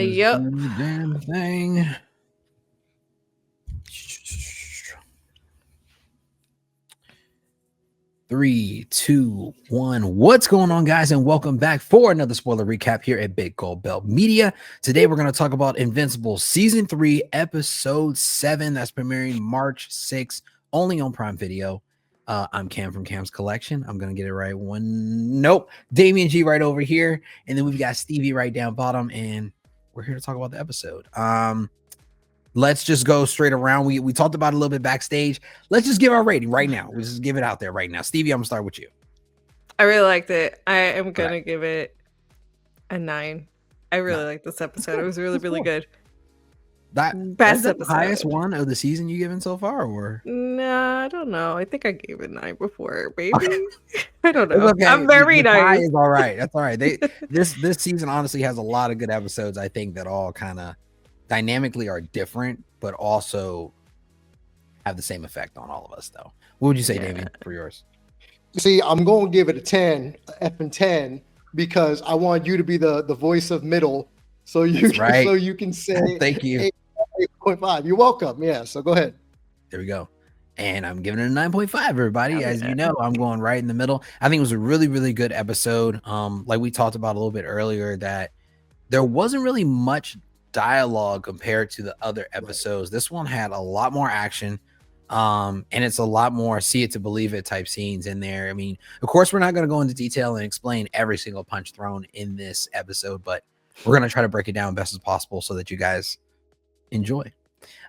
Yep. Damn thing. 3, 2, 1. What's going on, guys? And welcome back for another spoiler recap here at Big Gold Belt Media. Today, we're going to talk about Invincible Season 3, Episode 7. That's premiering March 6th, only on Prime Video. I'm Cam from Cam's Collection. I'm going to get it right. Nope. Damien G right over here. And then we've got Stevie right down bottom. And we're here to talk about the episode. Let's just go straight around. We talked about it a little bit backstage. Let's just give our rating right now. Let's just give it out there right now. Stevie, I'm gonna start with you. I really liked it. I am gonna give it a 9. I really liked this episode. It was really, really good. Best episode. The highest one of the season you given so far, or nah, I don't know. I think I gave it 9 before, baby. Okay. I don't know. Okay. I'm very nice. Is all right. That's all right. This season honestly has a lot of good episodes. I think that all kind of dynamically are different, but also have the same effect on all of us, though. What would you say, Damien, for yours? See, I'm going to give it a 10, F and 10, because I want you to be the voice of middle, so you can say thank you 8.5. You're welcome. Yeah, so go ahead. There we go. And I'm giving it a 9.5, everybody. As you know, I'm going right in the middle. I think it was a really, really good episode. Like we talked about a little bit earlier, that there wasn't really much dialogue compared to the other episodes. This one had a lot more action, and it's a lot more see it to believe it type scenes in there. I mean, of course, we're not going to go into detail and explain every single punch thrown in this episode, but we're going to try to break it down best as possible so that you guys enjoy.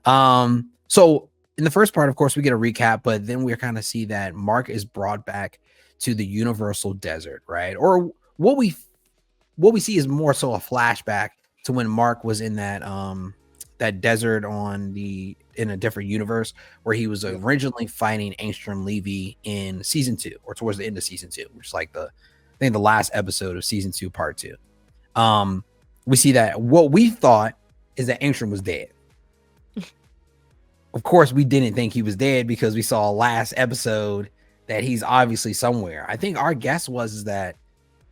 So in the first part, of course, we get a recap, but then we kind of see that Mark is brought back to the Universal Desert, right? Or what we see is more so a flashback to when Mark was in that desert in a different universe, where he was originally fighting Angstrom Levy in season 2, or towards the end of season 2, which is like the last episode of season 2, part 2. We see that what we thought is that Angstrom was dead. Of course, we didn't think he was dead because we saw last episode that he's obviously somewhere. I think our guess was that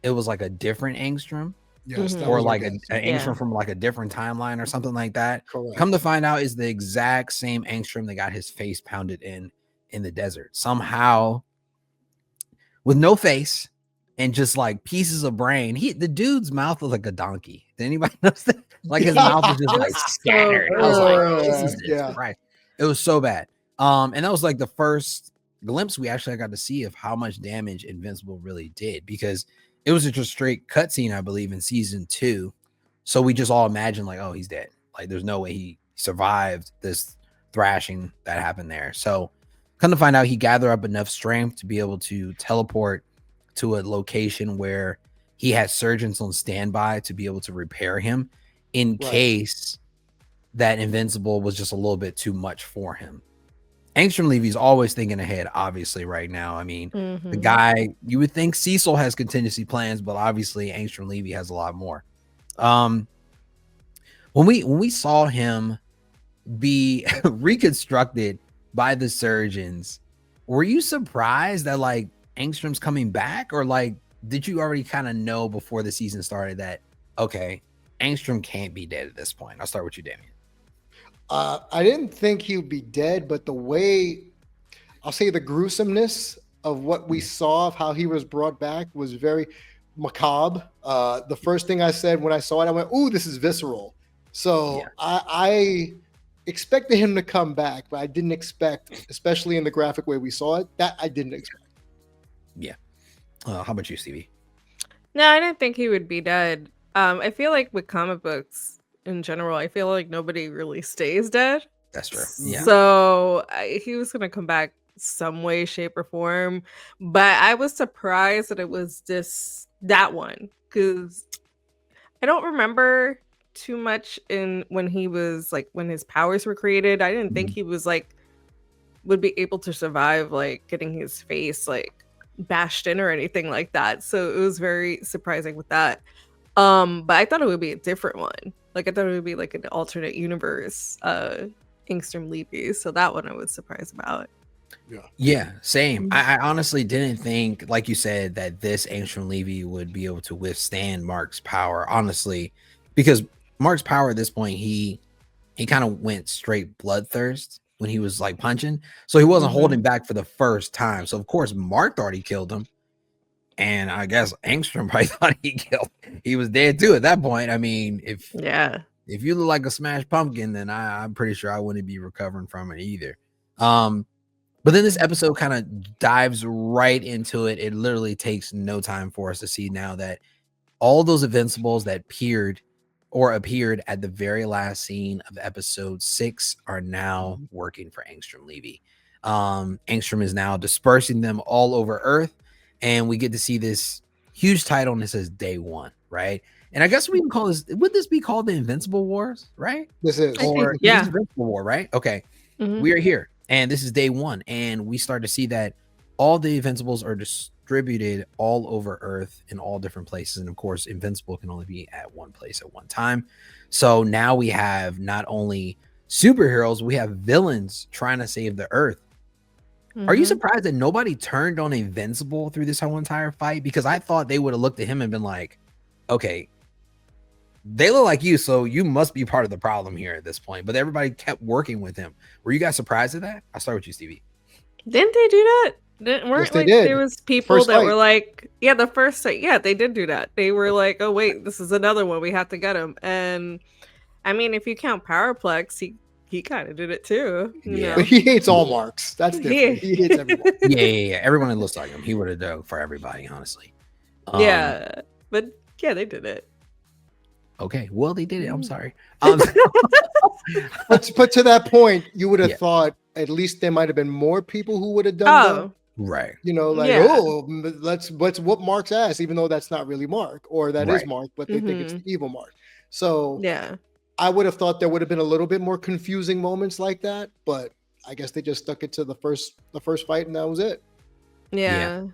it was like a different Angstrom. Yes, or like an Angstrom from like a different timeline or something like that. Correct. Come to find out, is the exact same Angstrom that got his face pounded in the desert. Somehow, with no face and just like pieces of brain. The dude's mouth was like a donkey. Did anybody notice that? Like his mouth was just like scattered. I was like, Jesus Christ. It was so bad. And that was like the first glimpse we actually got to see of how much damage Invincible really did, because it was just a straight cutscene, I believe, in season 2. So we just all imagined like, oh, he's dead. Like there's no way he survived this thrashing that happened there. So come to find out, he gathered up enough strength to be able to teleport to a location where he had surgeons on standby to be able to repair him in case that Invincible was just a little bit too much for him. Angstrom Levy's always thinking ahead, obviously, right now. I mean, the guy, you would think Cecil has contingency plans, but obviously Angstrom Levy has a lot more. When we saw him be reconstructed by the surgeons, were you surprised that like Angstrom's coming back, or like did you already kind of know before the season started that okay, Angstrom can't be dead at this point? I'll start with you, Damien. I didn't think he would be dead, but the way, I'll say the gruesomeness of what we saw of how he was brought back was very macabre. The first thing I said when I saw it, I went, ooh, this is visceral. So I expected him to come back, but I didn't expect, especially in the graphic way we saw it, that I didn't expect. Yeah. How about you, Stevie? No, I didn't think he would be dead. I feel like with comic books, in general, I feel like nobody really stays dead. That's true. Yeah. So he was going to come back some way, shape, or form. But I was surprised that it was that one, because I don't remember too much when he was like, when his powers were created. I didn't think he was like, would be able to survive like getting his face like bashed in or anything like that. So it was very surprising with that. But I thought it would be a different one. Like I thought it would be like an alternate universe, Angstrom Levy. So that one I was surprised about. Yeah, same. I honestly didn't think, like you said, that this Angstrom Levy would be able to withstand Mark's power. Honestly, because Mark's power at this point, he kind of went straight bloodthirst when he was like punching. So he wasn't holding back for the first time. So of course Mark thought he killed him. And I guess Angstrom probably thought he was dead too at that point. I mean, if you look like a smashed pumpkin, then I'm pretty sure I wouldn't be recovering from it either. But then this episode kind of dives right into it. It literally takes no time for us to see now that all those Invincibles that appeared at the very last scene of episode 6 are now working for Angstrom Levy. Angstrom is now dispersing them all over Earth, and we get to see this huge title, and it says Day 1, right? And I guess we can call this, would this be called the Invincible Wars, right? This is. Or this is Invincible War, right? Okay. We are here, and this is Day 1, and we start to see that all the Invincibles are distributed all over Earth in all different places. And of course, Invincible can only be at one place at one time. So now we have not only superheroes, we have villains trying to save the Earth. Are you surprised that nobody turned on Invincible through this whole entire fight? Because I thought they would have looked at him and been like, okay, they look like you, so you must be part of the problem here at this point. But everybody kept working with him. Were you guys surprised at that? I'll start with you, Stevie. Didn't they do that? There was people that were like, the first fight. Yeah, they did do that. They were like, oh wait, this is another one. We have to get him. And I mean, if you count Powerplex, he kind of did it too. You know? But he hates all Marks. That's different. He hates everyone. Yeah. Everyone that looks like him, he would have done for everybody, honestly. But they did it. Okay, well, they did it. I'm sorry. But to that point, you would have thought at least there might have been more people who would have done that. Right. You know, like, let's whoop Mark's ass, even though that's not really Mark, or that is Mark, but they think it's the evil Mark. So I would have thought there would have been a little bit more confusing moments like that, but I guess they just stuck it to the first fight, and that was it. No,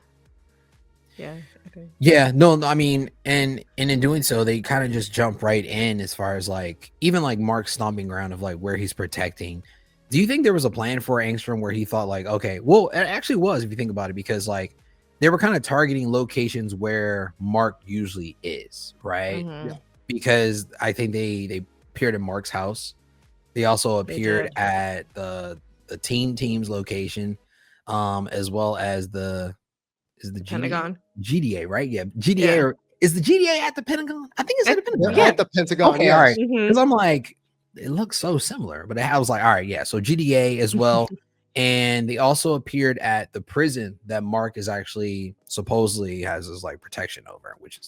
I mean, and in doing so, they kind of just jump right in as far as like even like Mark's stomping ground of like where he's protecting. Do you think there was a plan for Angstrom where he thought like, okay, well, it actually was, if you think about it, because like they were kind of targeting locations where Mark usually is, right? Because I think they appeared at Mark's house. They also appeared at the team's location, as well as the Pentagon. GDA, right? Yeah, GDA. Or is the GDA at the Pentagon? I think it's at the Pentagon. At the Pentagon. Okay, all right. Because I'm like, it looks so similar, but I was like, all right, yeah. So GDA as well, and they also appeared at the prison that Mark is actually supposedly has his like protection over, which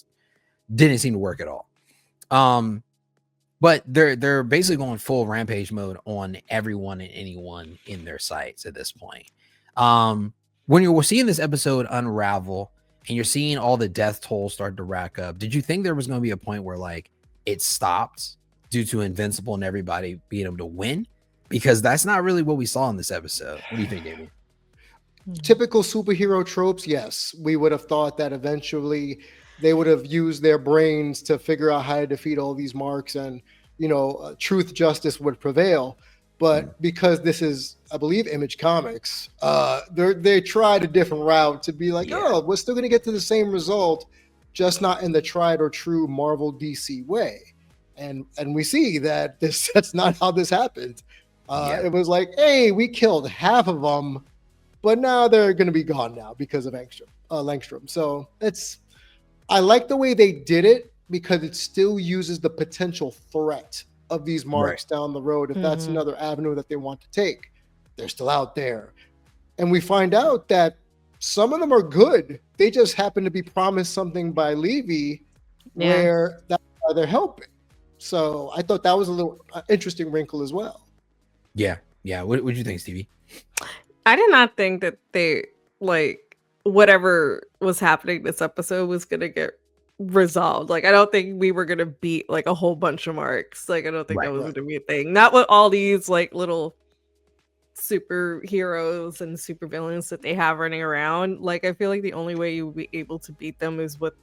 didn't seem to work at all. But they're basically going full rampage mode on everyone and anyone in their sights at this point. When you're seeing this episode unravel and you're seeing all the death tolls start to rack up, did you think there was going to be a point where like it stopped due to Invincible and everybody being able to win? Because that's not really what we saw in this episode. What do you think, Damien? Typical superhero tropes, yes. We would have thought that eventually they would have used their brains to figure out how to defeat all these Marks, and truth, justice would prevail. But because this is, I believe, Image Comics, they tried a different route to be like, we're still going to get to the same result, just not in the tried or true Marvel DC way. And we see that that's not how this happened. It was like, hey, we killed half of them, but now they're going to be gone now because of Langstrom. So I like the way they did it, because it still uses the potential threat of these Marks down the road. If that's another avenue that they want to take, they're still out there. And we find out that some of them are good. They just happen to be promised something by Levy where that's why they're helping. So I thought that was a little interesting wrinkle as well. Yeah. What do you think, Stevie? I did not think that they, like, whatever was happening this episode was going to get resolved. Like, I don't think we were going to beat, like, a whole bunch of Marks. Like, I don't think that was going to be a thing. Not with all these, like, little superheroes and supervillains that they have running around. Like, I feel like the only way you would be able to beat them is with,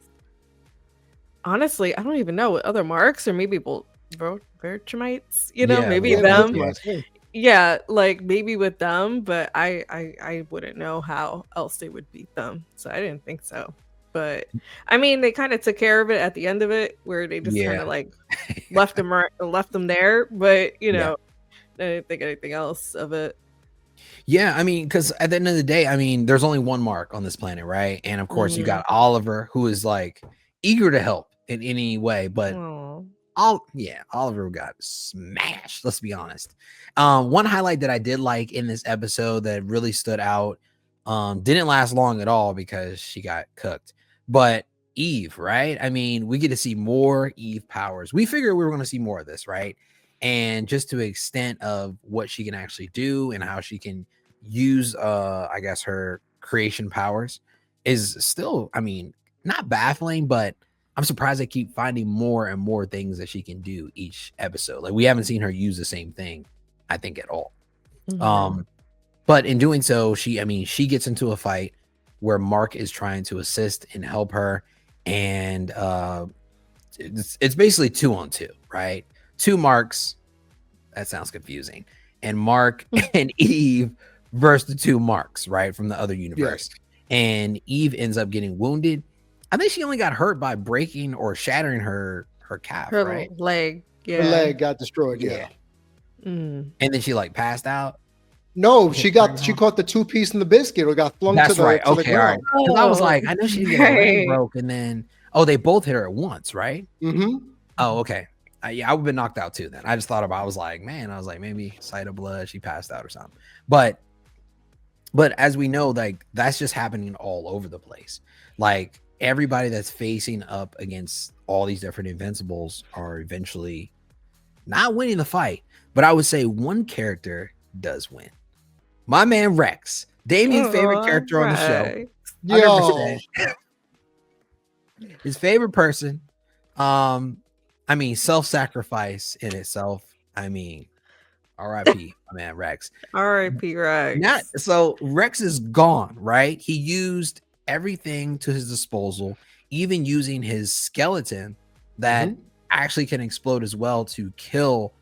honestly, I don't even know, with other Marks, or maybe Bertramites, maybe them. Yeah, like maybe with them, but I wouldn't know how else they would beat them. So I didn't think so. But I mean, they kind of took care of it at the end of it, where they just kind of like left them there. But you know, I didn't think anything else of it. Yeah, I mean, because at the end of the day, I mean, there's only one Mark on this planet, right? And of course, you got Oliver, who is like eager to help in any way, but Oliver got smashed. Let's be honest. One highlight that I did like in this episode that really stood out, didn't last long at all because she got cooked. But Eve, right? I mean, we get to see more Eve powers. We figured we were going to see more of this, right? And just to the extent of what she can actually do and how she can use I guess her creation powers is still, I mean, not baffling, but I'm surprised they keep finding more and more things that she can do each episode. Like, we haven't seen her use the same thing, I think, at all. But in doing so, she gets into a fight where Mark is trying to assist and help her, and it's basically 2-on-2, right? 2 Marks. That sounds confusing. And Mark and Eve versus the 2 Marks, right, from the other universe. Yes. And Eve ends up getting wounded. I think she only got hurt by breaking or shattering her calf, right? Leg. Yeah. Her leg got destroyed. Yeah. And then she like passed out. No, she caught the 2-piece in the biscuit or got flung to the ground. Because I was like, I know she didn't get her leg broke, and then they both hit her at once, right? Oh, okay. I would have been knocked out too then. I just thought about, I was like, maybe sight of blood, she passed out or something. But as we know, like, that's just happening all over the place. Like, everybody that's facing up against all these different Invincibles are eventually not winning the fight. But I would say one character does win. My man Rex, Damien's favorite character on the show. 100%. His favorite person. I mean, self-sacrifice in itself. I mean, R.I.P. my man Rex. R.I.P. Rex. So Rex is gone, right? He used everything to his disposal, even using his skeleton that actually can explode as well to kill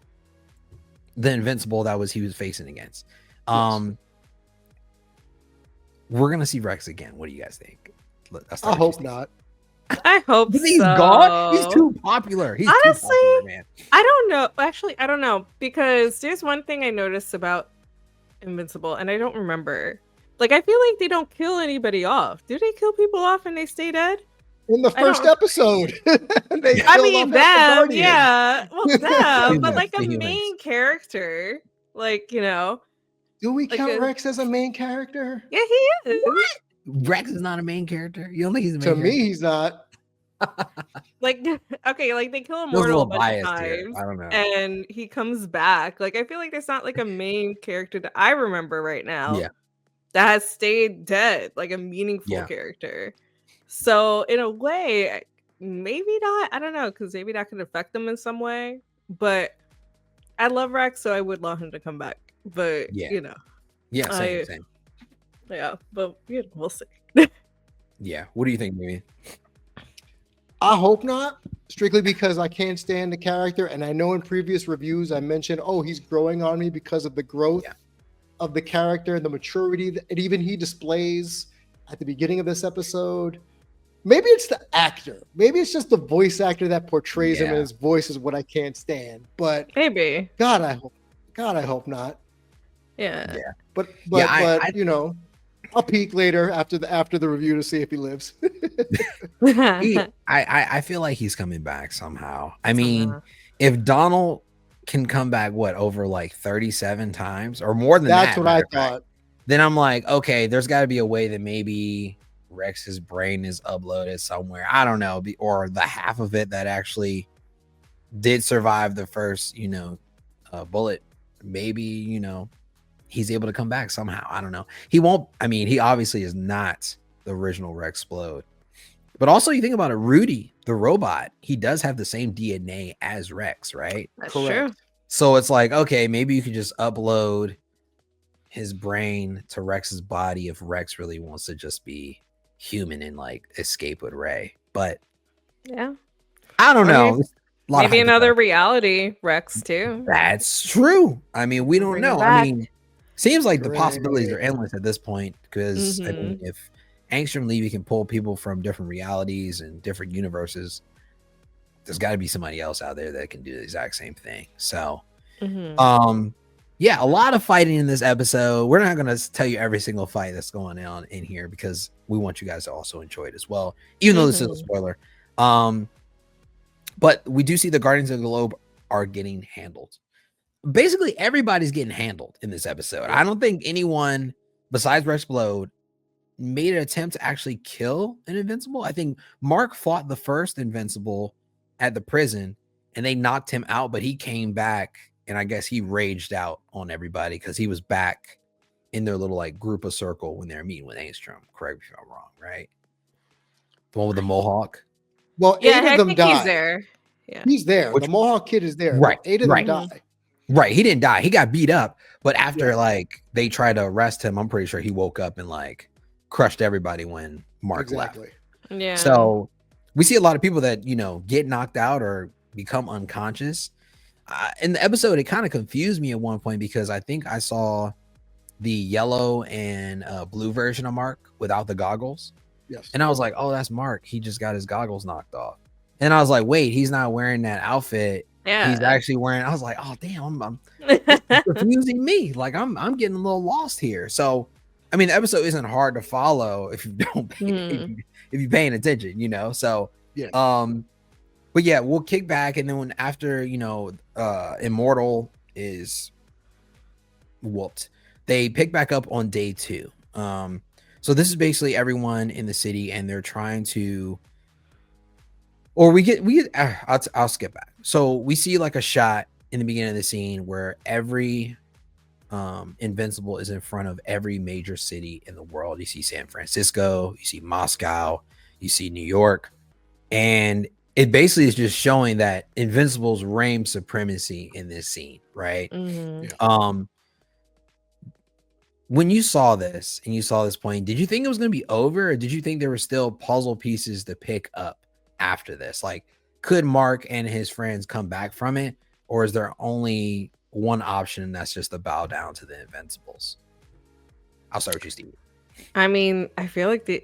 the Invincible he was facing against. We're gonna see Rex again. What do you guys think? I hope not. I hope he's gone. He's too popular. Honestly, too popular, man. I don't know. Actually, I don't know, because there's one thing I noticed about Invincible, and I don't remember. Like, I feel like they don't kill anybody off. Do they kill people off and they stay dead? In the first episode. I mean, them, yeah. Well, them, but like a main character, like, you know. Do we count Rex as a main character? Yeah, he is. What? Rex is not a main character. You don't think he's a main character? To me, he's not. Like, okay, like they kill Immortal a bunch of times, I don't know. and he comes back. Like, I feel like there's not like a main character that I remember right now that has stayed dead, like a meaningful character. So in a way, maybe not. I don't know, because maybe that could affect them in some way. But I love Rex, so I would love him to come back. But you know, same. Yeah, but we'll see. Yeah, what do you think, Mimi? I hope not, strictly because I can't stand the character, and I know in previous reviews I mentioned, he's growing on me because of the growth of the character and the maturity that even he displays at the beginning of this episode. Maybe it's the actor. Maybe it's just the voice actor that portrays him, and his voice is what I can't stand. But maybe. God, I hope not. Yeah. But you know, I'll peek later after the review to see if he lives. I feel like he's coming back somehow. I mean, if Donald can come back, over like 37 times or more than that? That's what I thought. Then I'm like, okay, there's got to be a way that maybe Rex's brain is uploaded somewhere. I don't know, or the half of it that actually did survive the first, bullet. Maybe, he's able to come back somehow. I don't know. He won't. I mean, he obviously is not the original Rexplode. But also, you think about it, Rudy, the robot, he does have the same DNA as Rex, right? That's true. So it's like, okay, maybe you could just upload his brain to Rex's body if Rex really wants to just be human and like escape with Ray. But yeah, I don't know. Maybe another reality Rex too. That's true. I mean, we don't know. I mean, seems like the possibilities are endless at this point because I mean, if Angstrom Levy can pull people from different realities and different universes, there's got to be somebody else out there that can do the exact same thing. So, yeah, a lot of fighting in this episode. We're not going to tell you every single fight that's going on in here because we want you guys to also enjoy it as well, even though this is a spoiler. But we do see the Guardians of the Globe are getting handled. Basically, everybody's getting handled in this episode. I don't think anyone besides Rex Blode made an attempt to actually kill an Invincible. I think Mark fought the first Invincible at the prison and they knocked him out, but he came back and I guess he raged out on everybody because he was back in their little like group of circle when they're meeting with Angstrom. Correct me if I'm wrong, right? The one with the Mohawk. Well, yeah, 8 of them died. He's there. Yeah, he's there. The Mohawk kid is there. Right. 8 of them died. Right. He didn't die. He got beat up, but after like they tried to arrest him, I'm pretty sure he woke up and like crushed everybody when Mark left. Yeah. So we see a lot of people that, you know, get knocked out or become unconscious. In the episode, it kind of confused me at one point because I think I saw the yellow and blue version of Mark without the goggles. Yes. And I was like, oh, that's Mark. He just got his goggles knocked off. And I was like, wait, he's not wearing that outfit. Yeah. He's actually wearing, I was like, oh, damn, I'm confusing me. Like I'm getting a little lost here. So, I mean, the episode isn't hard to follow if you don't pay, if you're paying attention, you know? So, yeah. But yeah, we'll kick back. And then when after, you know, Immortal is whooped, they pick back up on day 2. So this is basically everyone in the city and they're trying to, or I'll skip back. So we see like a shot in the beginning of the scene where every Invincible is in front of every major city in the world. You see San Francisco, you see Moscow, you see New York, and it basically is just showing that Invincible's reign supremacy in this scene, right? When you saw this and you saw this point, did you think it was going to be over, or did you think there were still puzzle pieces to pick up after this? Like, could Mark and his friends come back from it, or is there only one option, and that's just to bow down to the Invincibles? I'll start with you, Steve. I mean, I feel like the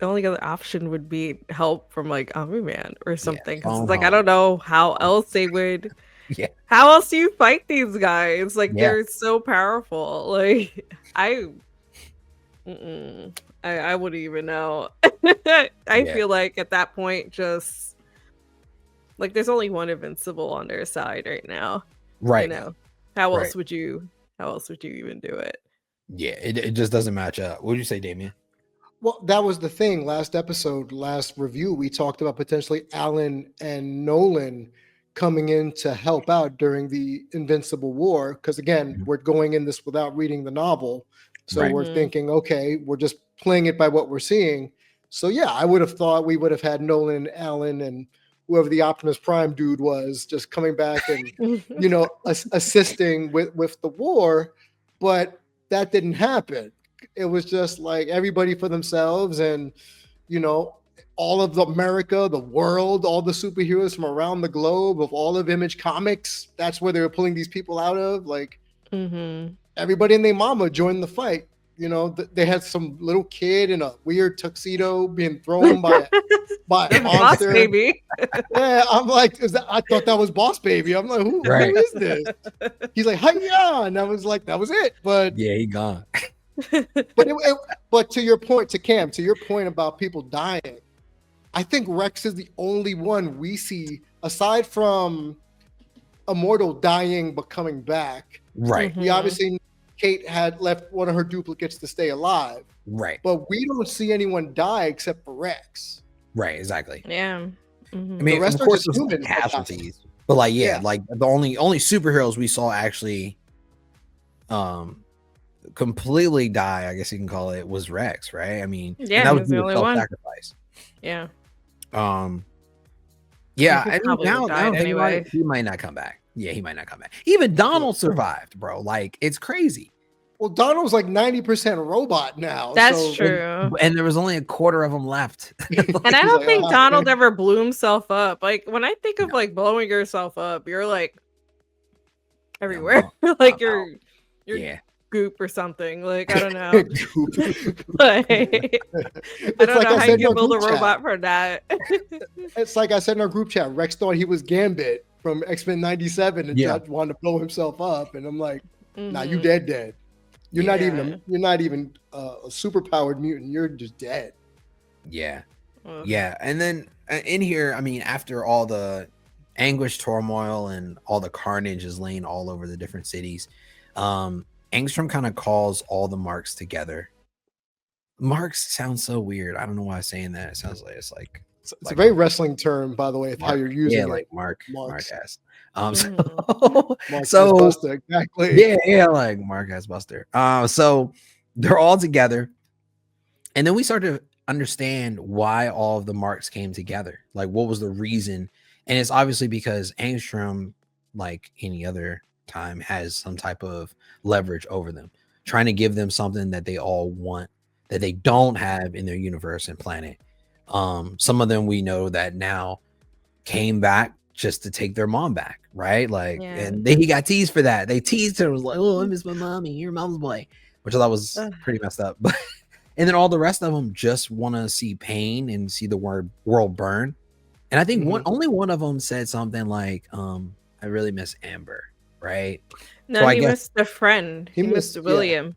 only other option would be help from like Omni-Man or something. Because it's like I don't know how else they would. Yeah. How else do you fight these guys? Like they're so powerful. Like I wouldn't even know. I feel like at that point, just like there's only one Invincible on their side right now. Right. You know, how else would you even do it? Yeah, it just doesn't match up. What would you say, Damien? Well, that was the thing. Last review, we talked about potentially Alan and Nolan coming in to help out during the Invincible War. Because again, we're going in this without reading the novel. So we're thinking, okay, we're just playing it by what we're seeing. So yeah, I would have thought we would have had Nolan, Alan, and whoever the Optimus Prime dude was just coming back and, you know, assisting with the war. But that didn't happen. It was just like everybody for themselves, and, you know, all of America, the world, all the superheroes from around the globe of all of Image Comics. That's where they were pulling these people out of. Like everybody and their mama joined the fight. You know, they had some little kid in a weird tuxedo being thrown by a monster. Boss Baby. Yeah, I'm like, I thought that was Boss Baby. I'm like, who is this? He's like, hi-ya, and I was like, that was it. But yeah, he gone. But to your point, to your point about people dying, I think Rex is the only one we see, aside from Immortal dying but coming back. Right. We obviously, Kate had left one of her duplicates to stay alive. Right. But we don't see anyone die except for Rex. Right, exactly. Yeah. I mean, the rest of course, are just human casualties. But like, like the only superheroes we saw actually completely die, I guess you can call it, was Rex, right? I mean, that was the only one. Yeah. Yeah, I mean, now anyway. He might not come back. Yeah, he might not come back. Even Donald survived, bro. Like, it's crazy. Well, Donald's like 90% robot now. That's true. And there was only a quarter of them left. And I don't think Donald ever blew himself up. Like, when I think of like blowing yourself up, you're like everywhere. Like you're goop or something. Like, I don't know. Goop. Like, I don't know how you can build a chat. robot for that. It's like I said in our group chat. Rex thought he was Gambit from X-Men '97 and just wanted to blow himself up, and I'm like, nah, you dead. You're not even a superpowered mutant. You're just dead. Yeah. Yeah. And then in here, I mean, after all the anguish, turmoil, and all the carnage is laying all over the different cities, Angstrom kind of calls all the marks together. Marks sounds so weird. I don't know why I'm saying that. It sounds like it's a very wrestling term, by the way, of how you're using it. Like Mark has. So Buster, exactly. Yeah, like Mark has Buster. So they're all together, and then we start to understand why all of the marks came together. Like, what was the reason? And it's obviously because Angstrom, like any other time, has some type of leverage over them, trying to give them something that they all want that they don't have in their universe and planet. Some of them we know that now came back just to take their mom back, right? Like, and he got teased for that. They teased her, was like, "Oh, I miss my mommy. Your mom's boy," which I thought was pretty messed up. But and then all the rest of them just want to see pain and see the world burn. And I think only one of them said something like, "I really miss Amber," right? No, so he missed a friend. He missed William.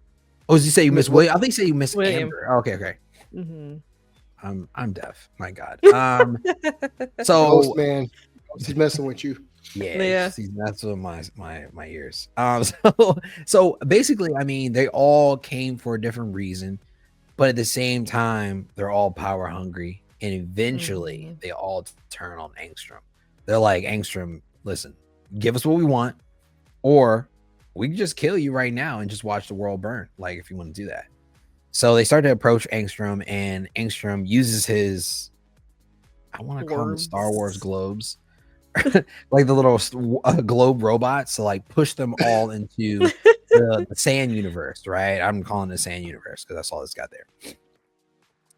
Oh, did you say you miss William? I think you say you miss Amber. Oh, okay. I'm deaf. My God. So Ghost man, he's messing with you. Yeah. He's messing with my ears. So basically, I mean, they all came for a different reason, but at the same time, they're all power hungry, and eventually they all turn on Angstrom. They're like, Angstrom, listen, give us what we want, or we can just kill you right now and just watch the world burn. Like, if you want to do that. So they start to approach Angstrom, and Angstrom uses his, I want to call them Star Wars globes, like the little globe robots, to like push them all into the sand universe, right? I'm calling it the sand universe because that's all it's got there.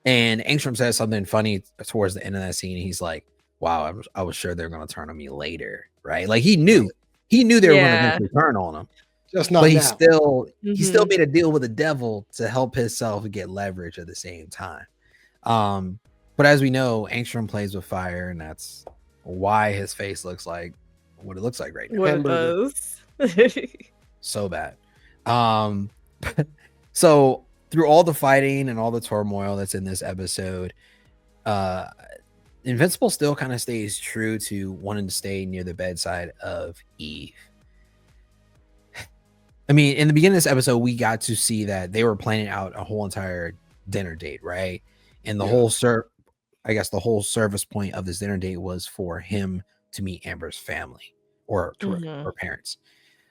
And Angstrom says something funny towards the end of that scene. He's like, wow, I was sure they're going to turn on me later, right? Like he knew they were going to eventually turn on him. Just not but he now. still made a deal with the devil to help himself get leverage at the same time. But as we know, Angstrom plays with fire, and that's why his face looks like what it looks like right now. What it does. So bad. So through all the fighting and all the turmoil that's in this episode, Invincible still kind of stays true to wanting to stay near the bedside of Eve. I mean, in the beginning of this episode, we got to see that they were planning out a whole entire dinner date, right? And the whole service point of this dinner date was for him to meet Amber's family or to her parents.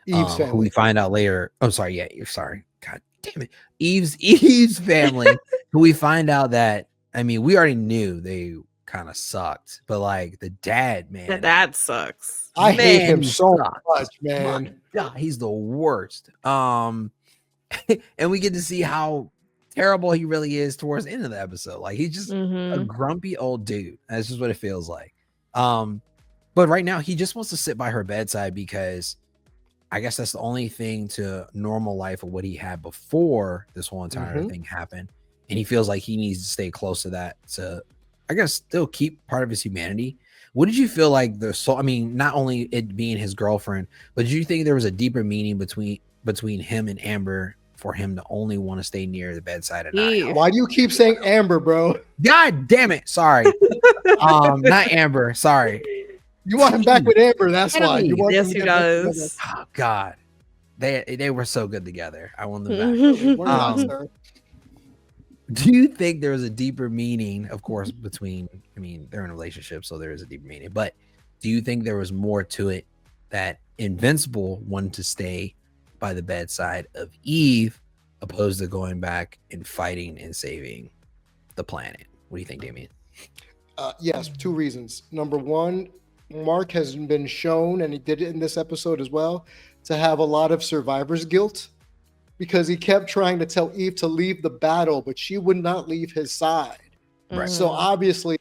Eve's family. Who we find out later. Oh, sorry. Yeah, sorry. God damn it. Eve's family, who we find out that, I mean, we already knew they kind of sucked, but like the dad, man. The dad sucks. I hate him so much, man. My God, he's the worst. And we get to see how terrible he really is towards the end of the episode. Like he's just a grumpy old dude. That's just what it feels like. But right now he just wants to sit by her bedside because I guess that's the only thing to normal life of what he had before this whole entire thing happened. And he feels like he needs to stay close to that to, I guess, still keep part of his humanity. What did you feel like I mean, not only it being his girlfriend, but did you think there was a deeper meaning between him and Amber for him to only want to stay near the bedside at night? Why do you keep saying Amber, bro? God damn it. Sorry. Not Amber. Sorry. You want him back with Amber. That's why. Yes, he does. Oh, God. They were so good together. I want them back. Do you think there was a deeper meaning, of course, between, I mean, they're in a relationship, so there is a deeper meaning, but do you think there was more to it that Invincible wanted to stay by the bedside of Eve opposed to going back and fighting and saving the planet? What do you think, Damien? Yes, two reasons. Number one, Mark has been shown, and he did it in this episode as well, to have a lot of survivor's guilt, because he kept trying to tell Eve to leave the battle, but she would not leave his side. Right. So obviously,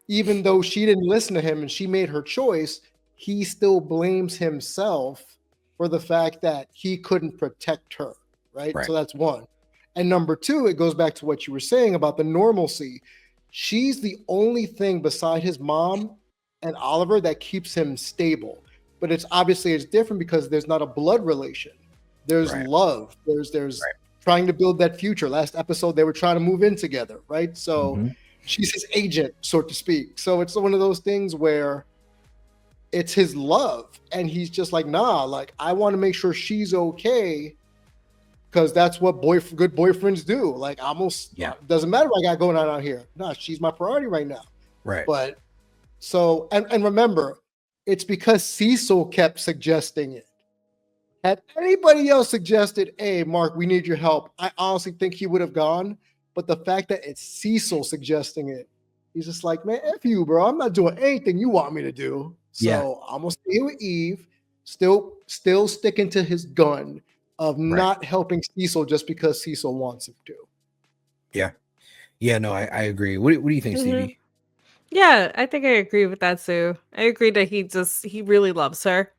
even though she didn't listen to him and she made her choice, he still blames himself for the fact that he couldn't protect her, right? So that's one. And number two, it goes back to what you were saying about the normalcy. She's the only thing beside his mom and Oliver that keeps him stable. But it's different because there's not a blood relation. There's love. There's trying to build that future. Last episode, they were trying to move in together, right? So she's his agent, so to speak. So it's one of those things where it's his love. And he's just like, nah, like, I want to make sure she's okay. Because that's what good boyfriends do. Like, almost doesn't matter what I got going on out here. No, she's my priority right now. Right. But so, and remember, it's because Cecil kept suggesting it. Had anybody else suggested, hey, Mark, we need your help, I honestly think he would have gone. But the fact that it's Cecil suggesting it, he's just like, man, F you, bro. I'm not doing anything you want me to do. So I'm going to stay with Eve, still sticking to his gun of not helping Cecil just because Cecil wants him to. Yeah. Yeah, no, I agree. What do you think, Stevie? Yeah, I think I agree with that, Sue. I agree that he really loves her.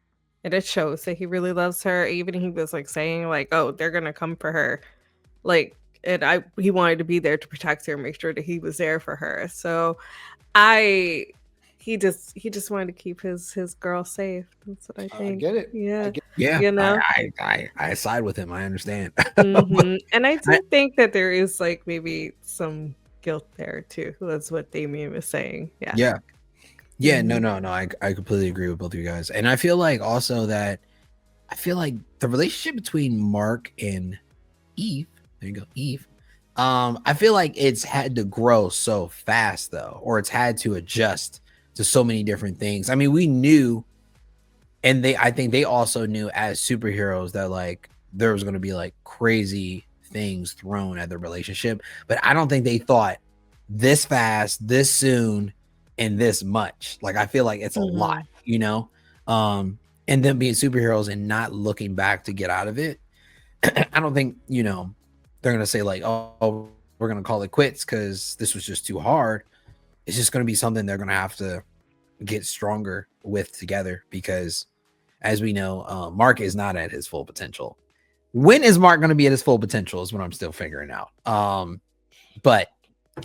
And it shows that he really loves her. Even he was like saying like, oh, they're going to come for her. Like, and he wanted to be there to protect her, make sure that he was there for her. So he just wanted to keep his girl safe. That's what I think. I get it. Yeah. Yeah. You know? I side with him. I understand. And I do think that there is like maybe some guilt there too. That's what Damien was saying. Yeah. Yeah. No. I completely agree with both of you guys. And I feel like also that the relationship between Mark and Eve, there you go, Eve. I feel like it's had to grow so fast though, or it's had to adjust to so many different things. I mean, we knew, and I think they also knew as superheroes that like there was going to be like crazy things thrown at the relationship, but I don't think they thought this fast, this soon, and this much. Like, I feel like it's a lot, you know? And them being superheroes and not looking back to get out of it. I don't think, you know, they're going to say like, oh, we're going to call it quits because this was just too hard. It's just going to be something they're going to have to get stronger with together because, as we know, Mark is not at his full potential. When is Mark going to be at his full potential is what I'm still figuring out. But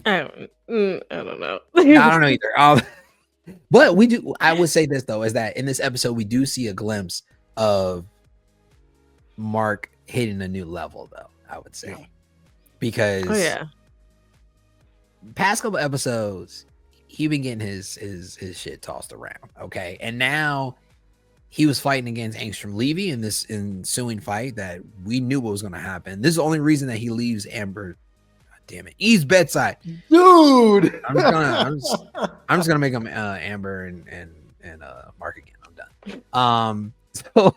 I don't know. I don't know either. But we do. I would say this though, is that in this episode we do see a glimpse of Mark hitting a new level, though. I would say because past couple episodes he been getting his shit tossed around, okay, and now he was fighting against Angstrom Levy in this ensuing fight that we knew what was going to happen. This is the only reason that he leaves Amber. Damn it, Eve's bedside, dude. I'm just gonna make him Amber and Mark again. I'm done. So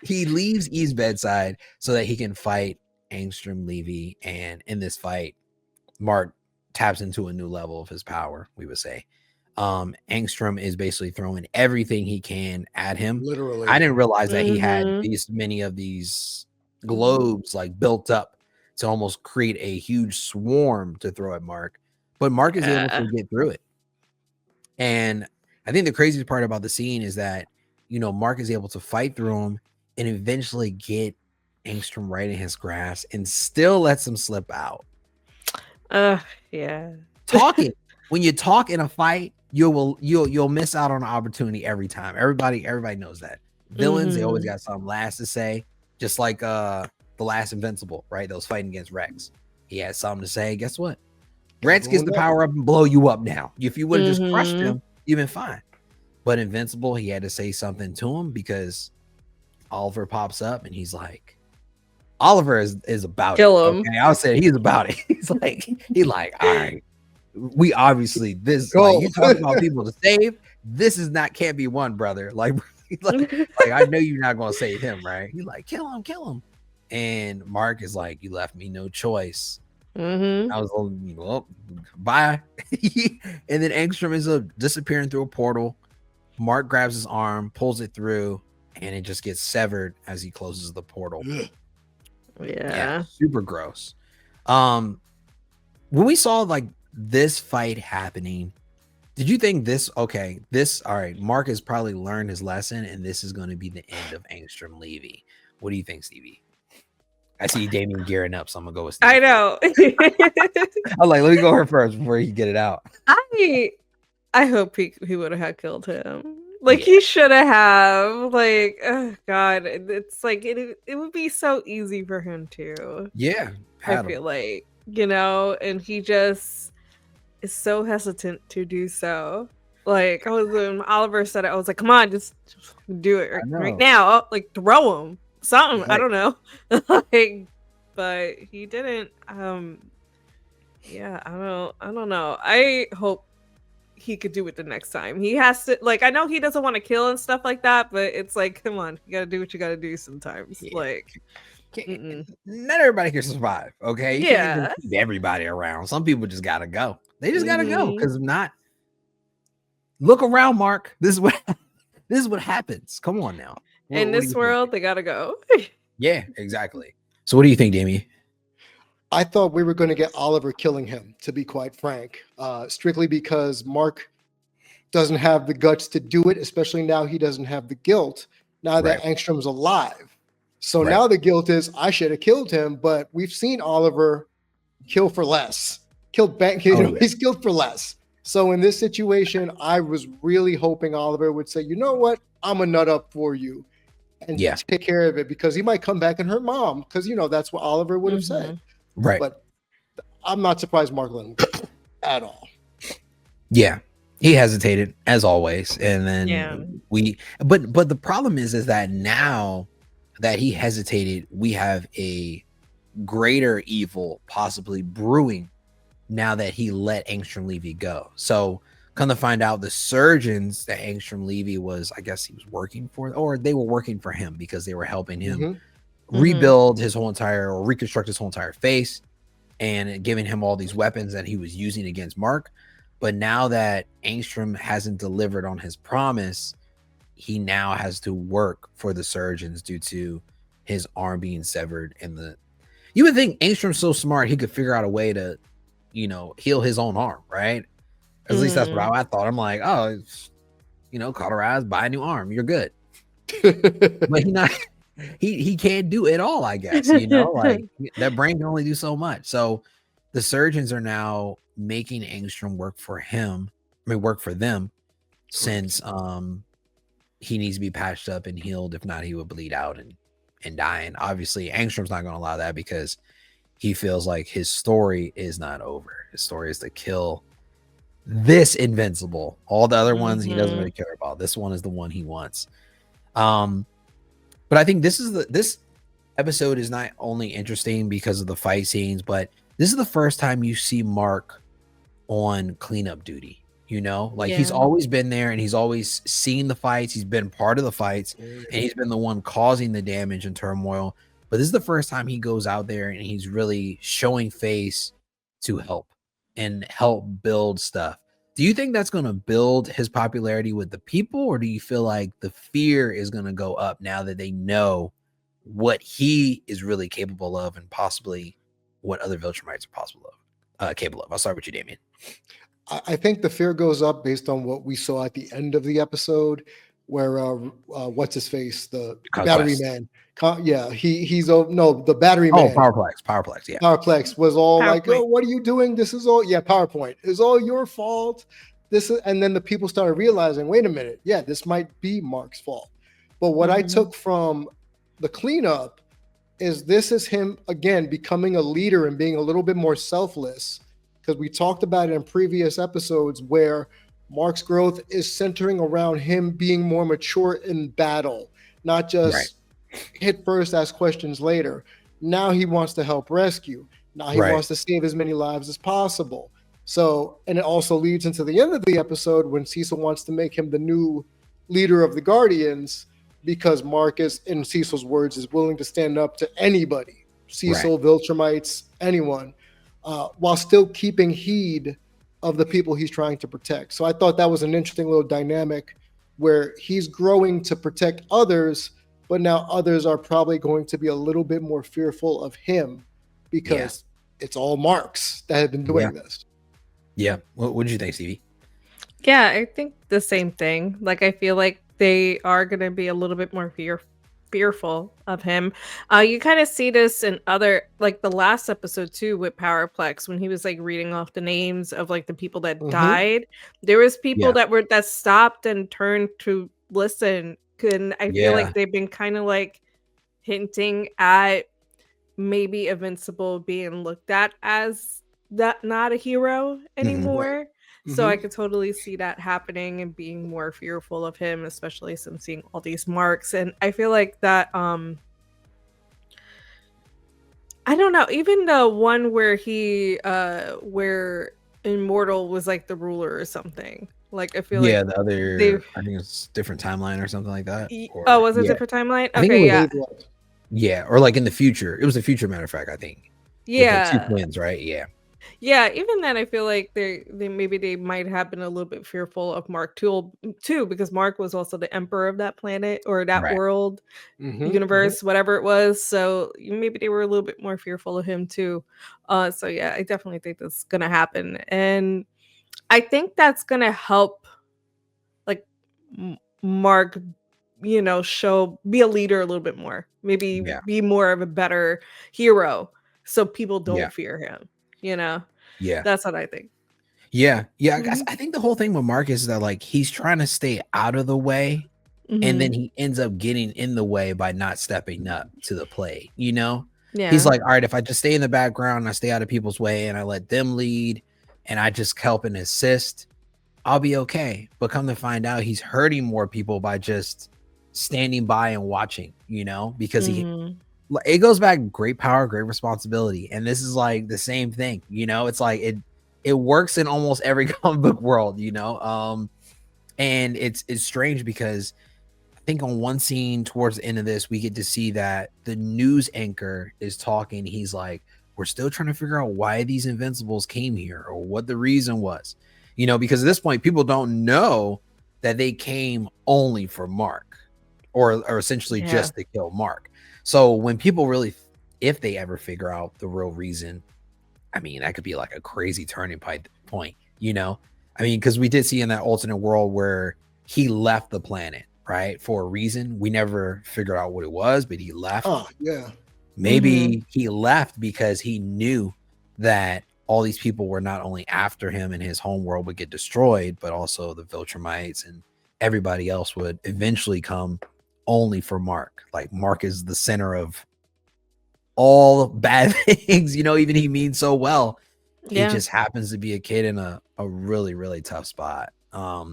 he leaves Eve's bedside so that he can fight Angstrom Levy, and in this fight, Mark taps into a new level of his power. We would say, Angstrom is basically throwing everything he can at him. Literally, I didn't realize that he had many of these globes like built up to almost create a huge swarm to throw at Mark, but Mark is able to get through it. And I think the craziest part about the scene is that, you know, Mark is able to fight through him and eventually get Angstrom right in his grasp and still lets him slip out. Talking when you talk in a fight, you'll miss out on an opportunity every time. Everybody knows that. Villains, they always got something last to say, just like the last Invincible, right? That was fighting against Rex. He had something to say. Guess what? Rex gets the power up and blow you up now. If you would have just crushed him, you've been fine. But Invincible, he had to say something to him because Oliver pops up and he's like, Oliver is about kill him. Okay, I'll say he's about it. He's like, all right, we obviously this like, you talk about people to save. This is not can't be one, brother. Like I know you're not gonna save him, right? He's like, kill him. And Mark is like, you left me no choice. I was like, well, bye. And then Angstrom is disappearing through a portal. Mark grabs his arm, pulls it through, and it just gets severed as he closes the portal. Yeah, super gross. When we saw like this fight happening, did you think all right, Mark has probably learned his lesson and this is going to be the end of Angstrom Levy? What do you think, Stevie? I see Damien gearing up, so I'm gonna go with Steve. I know. I'm like, let me go her first before you get it out. I hope he would have killed him. Like he should have. Like, oh God, it's like it would be so easy for him to. Yeah, I feel like, you know, and he just is so hesitant to do so. Like when Oliver said it, I was like, come on, just do it right now. Like throw him something. Right. I don't know. Like, but he didn't. Yeah, I don't know. I hope he could do it the next time. He has to, like, I know he doesn't want to kill and stuff like that, but it's like, come on, you gotta do what you gotta do sometimes. Yeah. Like, not everybody can survive, okay? You can't keep everybody around. Some people just gotta go. They just gotta go, because if not, look around, Mark. This is what happens. Come on now. In this world, they gotta go. Yeah, exactly. So what do you think, Damien? I thought we were going to get Oliver killing him, to be quite frank, strictly because Mark doesn't have the guts to do it, especially now he doesn't have the guilt now that Angstrom's alive. So now the guilt is, I should have killed him, but we've seen Oliver kill for less. He's killed for less. So in this situation, I was really hoping Oliver would say, you know what, I'm a nut up for you and take care of it, because he might come back and hurt mom, because, you know, that's what Oliver would have said. Right. But I'm not surprised Mark let him at all. Yeah. He hesitated as always. And then but the problem is that now that he hesitated, we have a greater evil possibly brewing now that he let Angstrom Levy go. So come to find out, the surgeons that Angstrom Levy was, I guess he was working for, or they were working for him because they were helping him rebuild his whole entire, or reconstruct his whole entire face, and giving him all these weapons that he was using against Mark. But now that Angstrom hasn't delivered on his promise, he now has to work for the surgeons due to his arm being severed. You would think Angstrom's so smart he could figure out a way to, you know, heal his own arm, right? At least that's what I thought. I'm like, oh, you know, cauterize, buy a new arm, you're good. But he can't do it all, I guess, you know, like that brain can only do so much. So the surgeons are now making Angstrom work for them, since he needs to be patched up and healed. If not, he would bleed out and die. And obviously Angstrom's not going to allow that, because he feels like his story is not over. His story is to kill this Invincible. All the other ones he doesn't really care about. This one is the one he wants. But I think this episode is not only interesting because of the fight scenes, but this is the first time you see Mark on cleanup duty. You know, like he's always been there and he's always seen the fights. He's been part of the fights and he's been the one causing the damage and turmoil. But this is the first time he goes out there and he's really showing face to help and help build stuff. Do you think that's going to build his popularity with the people, or do you feel like the fear is going to go up now that they know what he is really capable of, and possibly what other Viltrumites are capable of? I'll start with you, Damien. I think the fear goes up based on what we saw at the end of the episode, where what's his face, the battery man. The battery man. Powerplex. Yeah. Powerplex was all like, oh, what are you doing? This is all, PowerPoint is all your fault. And then the people started realizing, wait a minute, this might be Mark's fault. But what I took from the cleanup is this is him again becoming a leader and being a little bit more selfless, because we talked about it in previous episodes where Mark's growth is centering around him being more mature in battle, not just hit first, ask questions later. Now he wants to help rescue. Now he wants to save as many lives as possible. So, and it also leads into the end of the episode when Cecil wants to make him the new leader of the Guardians, because Mark is, in Cecil's words, is willing to stand up to anybody, Cecil, Viltrumites, anyone, while still keeping heed of the people he's trying to protect. So I thought that was an interesting little dynamic where he's growing to protect others, but now others are probably going to be a little bit more fearful of him, because it's all Marks that have been doing this. Yeah. What did you think, Stevie? Yeah, I think the same thing. Like, I feel like they are going to be a little bit more fearful of him. You kind of see this in other, like the last episode too with Powerplex, when he was like reading off the names of like the people that died. There was people that stopped and turned to listen, and I feel like they've been kind of like hinting at maybe Invincible being looked at as that not a hero anymore. So I could totally see that happening and being more fearful of him, especially since seeing all these marks. And I feel like that I don't know, even the one where he where Immortal was like the ruler or something. Like I feel like the other, I think it's different timeline or something like that. Oh, was it different timeline? I think Okay, it was, yeah, or like in the future. It was the future, matter of fact, I think. Yeah. With the 2 twins, right? Yeah. Yeah, even then I feel like they maybe they might have been a little bit fearful of Mark too, because Mark was also the emperor of that planet or that world, universe, whatever it was. So maybe they were a little bit more fearful of him too. So yeah, I definitely think that's gonna happen, and I think that's gonna help, like Mark, be a leader a little bit more, maybe be more of a better hero, so people don't fear him. That's what I think. I think the whole thing with Mark is that like he's trying to stay out of the way, and then he ends up getting in the way by not stepping up to the plate. He's like, all right, if I just stay in the background and I stay out of people's way and I let them lead and I just help and assist, I'll be okay. But come to find out, he's hurting more people by just standing by and watching, because it goes back, great power, great responsibility. And this is like the same thing, it's like it works in almost every comic book world, and it's strange because I think on one scene towards the end of this, we get to see that the news anchor is talking. He's like, we're still trying to figure out why these Invincibles came here or what the reason was, because at this point, people don't know that they came only for Mark or essentially just to kill Mark. So when people really, if they ever figure out the real reason, I mean, that could be like a crazy turning point, I mean, because we did see in that alternate world where he left the planet, right? For a reason. We never figured out what it was, but he left. Oh, yeah. Maybe he left because he knew that all these people were not only after him and his home world would get destroyed, but also the Viltrumites and everybody else would eventually come only for Mark. Like Mark is the center of all bad things, even he means so well. He just happens to be a kid in a really, really tough spot. I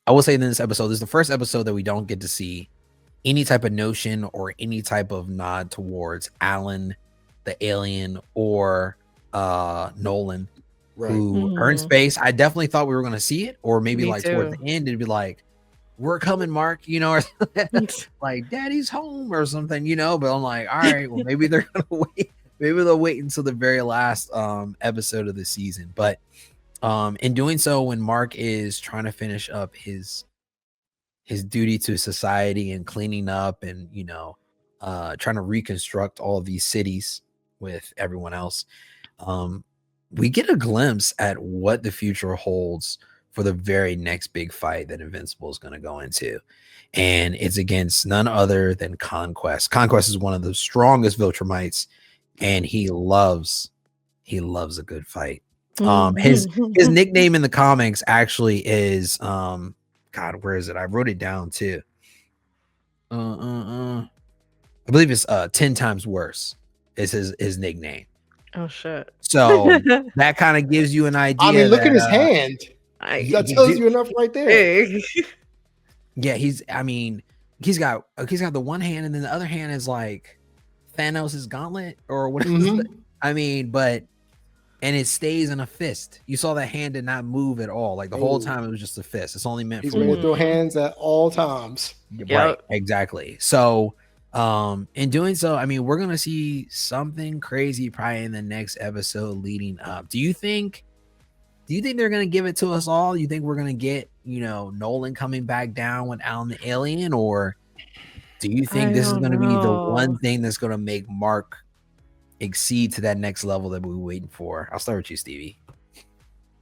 will say in this episode, this is the first episode that we don't get to see any type of notion or any type of nod towards Alan, the alien, or Nolan, who are in space. I definitely thought we were going to see it, or maybe towards the end, it'd be like, we're coming, Mark, or like Daddy's home or something, but I'm like, all right, well, maybe they're going to wait. Maybe they'll wait until the very last episode of the season. But in doing so, when Mark is trying to finish up his duty to society and cleaning up and, trying to reconstruct all of these cities with everyone else, we get a glimpse at what the future holds for the very next big fight that Invincible is going to go into. And it's against none other than Conquest. Conquest is one of the strongest Viltrumites, and he loves a good fight. His nickname in the comics actually is God, where is it? I wrote it down too. I believe it's 10 times worse is his nickname. Oh shit. So that kind of gives you an idea. I mean, look at his hand. That tells you enough right there. Yeah, he's got the one hand, and then the other hand is like Thanos' gauntlet or whatever. I mean, and it stays in a fist. You saw that hand did not move at all. Like the whole time it was just a fist. It's only meant for with your hands at all times. Right, exactly. So in doing so, I mean, we're gonna see something crazy probably in the next episode leading up. Do you think they're gonna give it to us all? You think we're gonna get, Nolan coming back down with Alan the alien, or do you think this is gonna be the one thing that's gonna make Mark exceed to that next level that we were waiting for? I'll start with you, Stevie.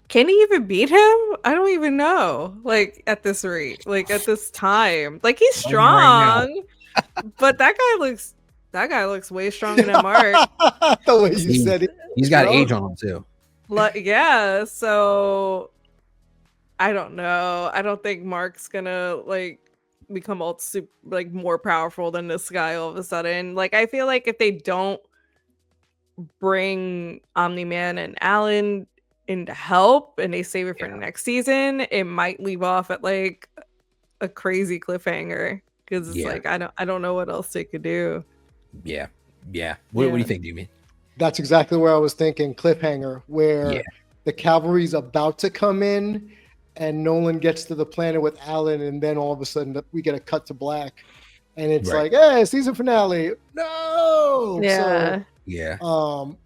Can he even beat him? I don't even know. Like at this rate, like at this time, like he's strong. But that guy looks way stronger than Mark. The way you said it. He's got age on him too. Yeah, so I don't know. I don't think Mark's gonna like become like more powerful than this guy all of a sudden. Like I feel like if they don't bring Omni-Man and Alan in to help and they save it for next season, it might leave off at like a crazy cliffhanger because it's like I don't know what else they could do. Yeah. What do you think, do you mean? That's exactly where I was thinking, cliffhanger, where the cavalry's about to come in and Nolan gets to the planet with Alan, and then all of a sudden we get a cut to black, and it's like, hey, season finale. No. Yeah. So,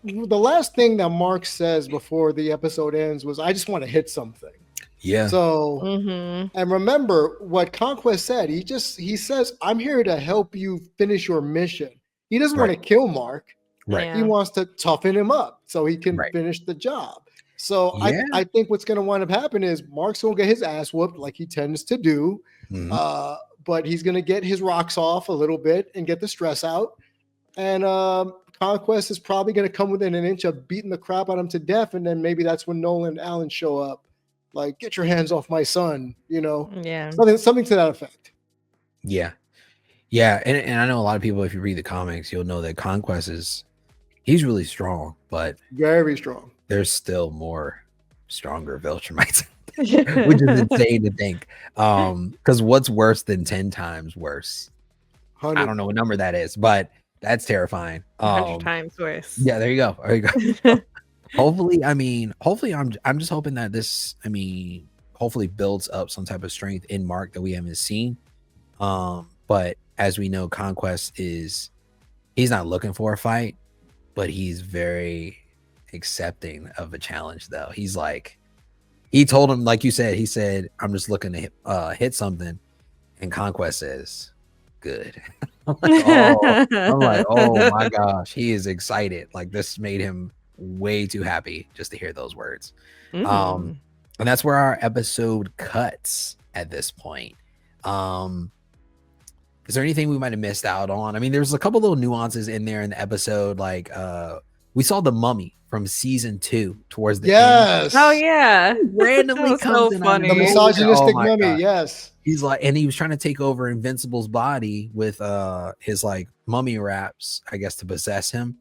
the last thing that Mark says before the episode ends was, I just want to hit something. Yeah. So, and remember what Conquest said. He says, I'm here to help you finish your mission. He doesn't want to kill Mark. Right. He wants to toughen him up so he can finish the job. So I think what's going to wind up happening is Mark's going to get his ass whooped like he tends to do. But he's going to get his rocks off a little bit and get the stress out. And Conquest is probably going to come within an inch of beating the crap out of him to death. And then maybe that's when Nolan and Alan show up. Like, get your hands off my son, you know? Yeah. Something to that effect. Yeah. And I know a lot of people, if you read the comics, you'll know that Conquest he's really strong, but very strong. There's still more stronger Viltrumites, which is insane to think. Because what's worse than 10 times worse? 100. I don't know what number that is, but that's terrifying. 100 times worse. Yeah, there you go. Hopefully, I'm just hoping that this, hopefully builds up some type of strength in Mark that we haven't seen. But as we know, Conquest he's not looking for a fight, but he's very accepting of a challenge though. He's like, he told him, like you said, he said, I'm just looking to hit something. And Conquest says, good. I'm like, oh my gosh, he is excited. Like this made him way too happy just to hear those words. And that's where our episode cuts at this point. Is there anything we might have missed out on? I mean, there's a couple little nuances in there in the episode. Like we saw the mummy from season 2 towards the end. Oh yeah. Randomly comes in the misogynistic mummy. God. Yes. He's like, and he was trying to take over Invincible's body with his like mummy wraps, I guess, to possess him.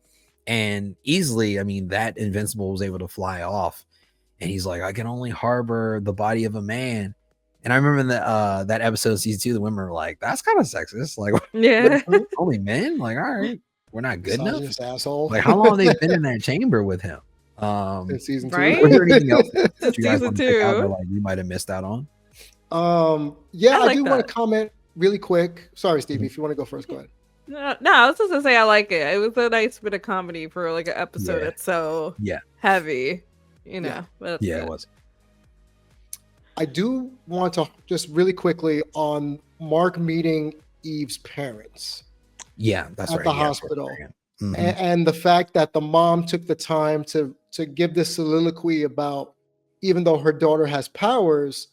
And easily, I mean, that Invincible was able to fly off. And he's like, I can only harbor the body of a man. And I remember that episode of season 2, the women were like, that's kind of sexist. Like, yeah, only men? Like, all right, we're not good enough. Asshole. Like, how long have they been in that chamber with him? In season 2. Right? Was there anything else that you guys Season want to 2. pick out that, like, you might have missed out on? I do want to comment really quick. Sorry, Stevie, if you want to go first, go ahead. No, I was just gonna say I like it. It was a nice bit of comedy for like an episode that's so heavy, you know. But it was. I do want to just really quickly on Mark meeting Eve's parents. Yeah, that's at right. the hospital. And the fact that the mom took the time to give this soliloquy about, even though her daughter has powers,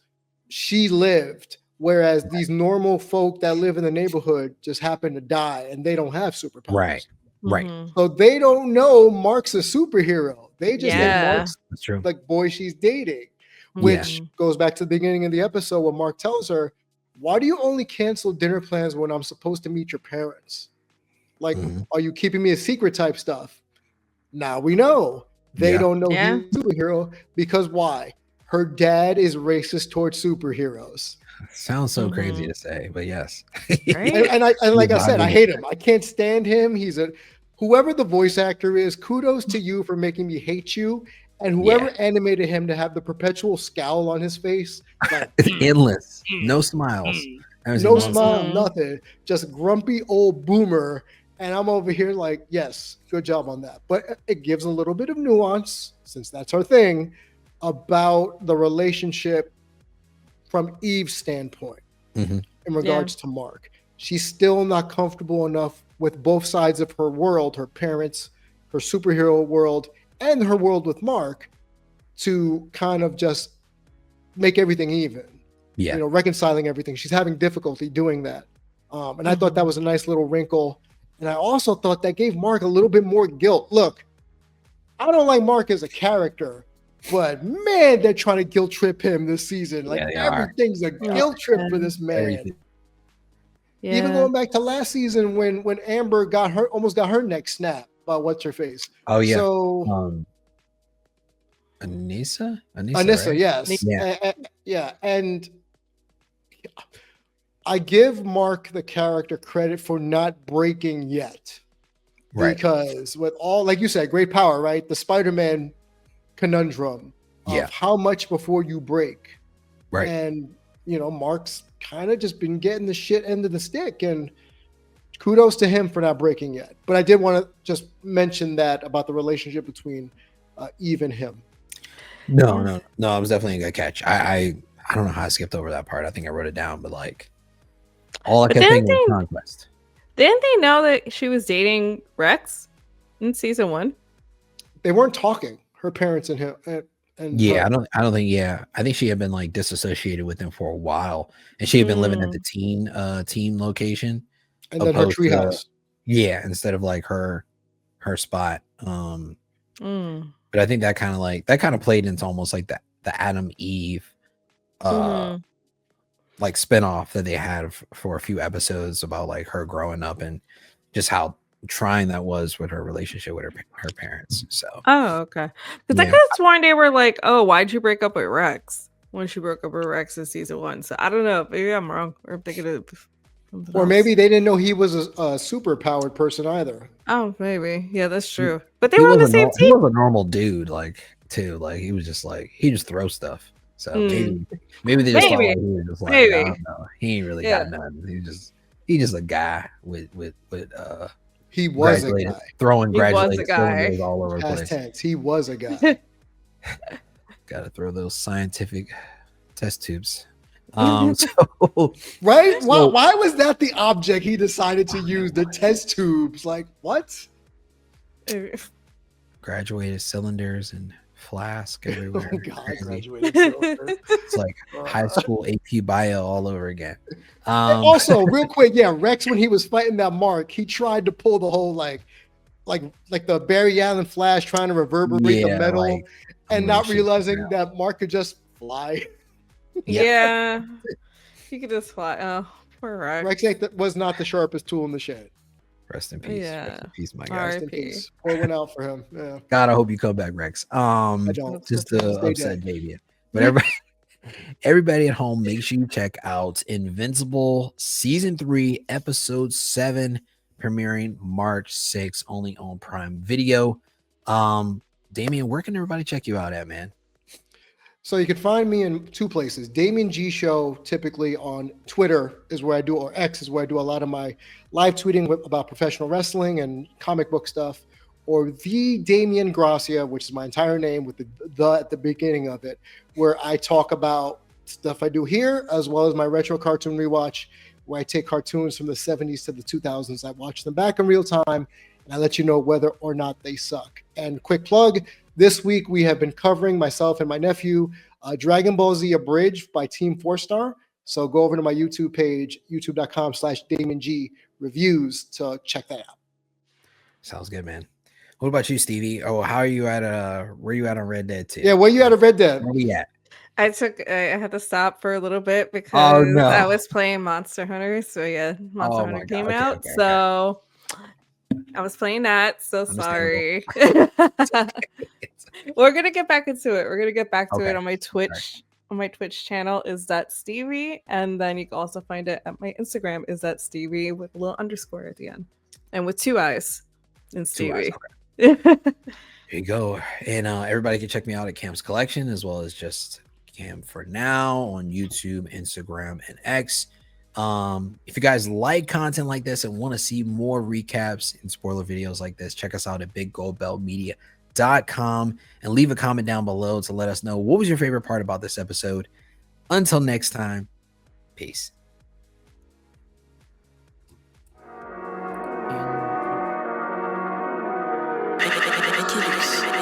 she lived. Whereas these normal folk that live in the neighborhood just happen to die and they don't have superpowers. Right. So they don't know Mark's a superhero. They just think Mark's that's true. Like boy she's dating, which goes back to the beginning of the episode where Mark tells her, why do you only cancel dinner plans when I'm supposed to meet your parents? Like, are you keeping me a secret type stuff? Now we know. They don't know he's a superhero because why? Her dad is racist towards superheroes. Sounds so crazy to say, but yes. Right? and like I said, I hate him. I can't stand him. Whoever the voice actor is, kudos to you for making me hate you. And whoever animated him to have the perpetual scowl on his face. Like, endless. No smiles. No smile, nothing. Just grumpy old boomer. And I'm over here like, yes, good job on that. But it gives a little bit of nuance, since that's our thing, about the relationship from Eve's standpoint in regards to Mark. She's still not comfortable enough with both sides of her world, her parents, her superhero world, and her world with Mark, to kind of just make everything even. Reconciling everything. She's having difficulty doing that. And I thought that was a nice little wrinkle. And I also thought that gave Mark a little bit more guilt. Look, I don't like Mark as a character, but man, they're trying to guilt trip him this season. Like everything's a guilt trip for this man. Yeah. Even going back to last season when Amber almost got her neck snapped by what's her face. Oh yeah. So Anissa, right? Yes. Yeah. And I give Mark the character credit for not breaking yet. Right. Because with all, like you said, great power, right? The Spider-Man conundrum of how much before you break. Right. And, Mark's kind of just been getting the shit end of the stick, and kudos to him for not breaking yet. But I did want to just mention that about the relationship between Eve and him. No, it was definitely a good catch. I don't know how I skipped over that part. I think I wrote it down, but like all I kept thinking was conquest. Didn't they know that she was dating Rex in season 1? They weren't talking. Her parents and him. I don't think. Yeah, I think she had been like disassociated with him for a while, and she had been living at the teen location, and then her treehouse. Yeah, instead of like her spot. But I think that kind of played into almost like the Adam Eve, like spinoff that they had for a few episodes about like her growing up and just how trying that was with her relationship with her parents. So okay, because I could have sworn they were like, oh, why'd you break up with Rex when she broke up with Rex in season 1? So I don't know, maybe I'm wrong, or I'm thinking of something else. Maybe they didn't know he was a super powered person either. Oh, maybe. Yeah, that's true. But they were on the same team. He was a normal dude, like too. Like he was just like he just throws stuff. So maybe they just thought like, he was just like, I don't know. He ain't really got nothing. He just a guy with he was a guy throwing cylinders all over the place. Tense. He was a guy. Got to throw those scientific test tubes. Right? Why was that the object he decided to use? The test tubes? Like what? Graduated cylinders and flask everywhere. Oh God, graduated cylinders. It's like high school AP bio all over again. Also, real quick, Rex, when he was fighting that Mark, he tried to pull the whole like the Barry Allen Flash, trying to reverberate the metal, and not realizing that Mark could just fly. Yeah, he could just fly. Oh, poor Rex. Rex was not the sharpest tool in the shed. Rest in peace. Yeah. Rest in peace, my guy. Rest in peace. Pour one out for him. Yeah. God, I hope you come back, Rex. I don't. Just to upset Davian. But everybody at home, make sure you check out Invincible season 3, episode 7, premiering March 6th, only on Prime Video. Damian, where can everybody check you out at, man? So you can find me in 2 places. Damien G Show, typically on Twitter is where I do, or X is where I do a lot of my live tweeting about professional wrestling and comic book stuff, or the Damien Gracia, which is my entire name with the at the beginning of it, where I talk about stuff I do here, as well as my retro cartoon rewatch, where I take cartoons from the 70s to the 2000s. I watch them back in real time, and I let you know whether or not they suck. And quick plug, this week we have been covering, myself and my nephew, Dragon Ball Z Abridged by Team 4-Star. So go over to my YouTube page, youtube.com/DamonG reviews to check that out. Sounds good, man. What about you, Stevie? Oh, how are you at where you at on Red Dead 2? Yeah, where you at on Red Dead? Where we at? I had to stop for a little bit because I was playing Monster Hunter. So yeah, Monster Hunter came out. Okay. So I was playing that. So sorry. We're gonna get back into it. We're gonna get back to it on my Twitch. Right. On my Twitch channel is that Stevie, and then you can also find it at my Instagram is that Stevie with a little underscore at the end, and with 2 eyes in Stevie. There you go. And everybody can check me out at Cam's Collection, as well as just Cam for Now on YouTube, Instagram, and X. If you guys like content like this and want to see more recaps and spoiler videos like this, check us out at biggoldbeltmedia.com and leave a comment down below to let us know what was your favorite part about this episode. Until next time, peace. I